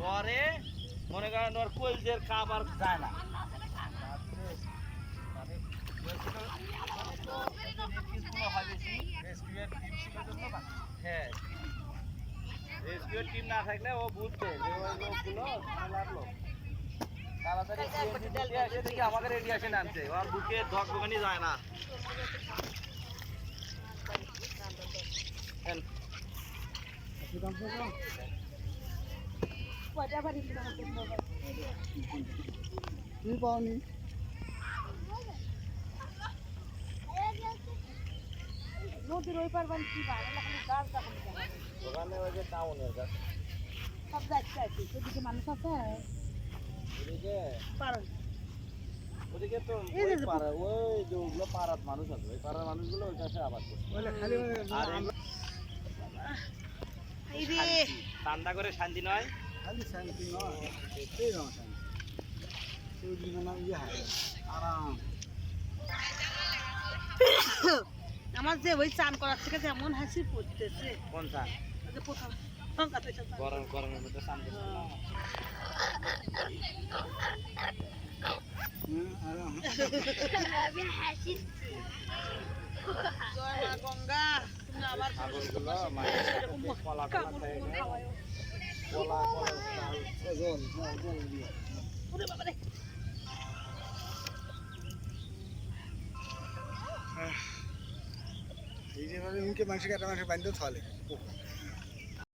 পরে মনে করেন ওর কলজের খাবার যায় না। হ্যাঁ, রেস্কিউর টিম না থাকলে ও বুঝছে যে ওই লোকগুলো লাগলো তাড়াতাড়ি এসে দেখি আমাকে রেডি আসে নামছে, ওর বুকে ধকধকানি যায় না। তুমি পাওনি নদীর ওই পারবেন কি গাছ ওখানে ওই যে টাউনের কাছে সব যাচ্ছে আছে সেদিকে মানুষ আছে ওদিকে পারো ওদিকে তো ওই পাড়া ওই যে ওগুলো পাড়ার মানুষ আছে, ওই পাড়ার মানুষগুলো ওই কাছে আবাদ করছে। আর এই রে ঠান্ডা করে শান্তি নয়, খালি শান্তি নয় সেই রকম শান্তি সেই দিন ইয়ে হয় আরাম। আমার যে ওই চান করার থেকে যেমন হাসি পড়তেছে কোন চান? ওই যে প্রথম গরম গরমের মধ্যে চান করছে না? জয় মা গঙ্গা তুমি আমার ছাগলগুলো মায়ের কলা কলা খেয়ে কলা কলা জল জল দিয়ে ওরে বাবা রে এই যে উনকে মানুষকে একটা মানুষের বান্ধব থালে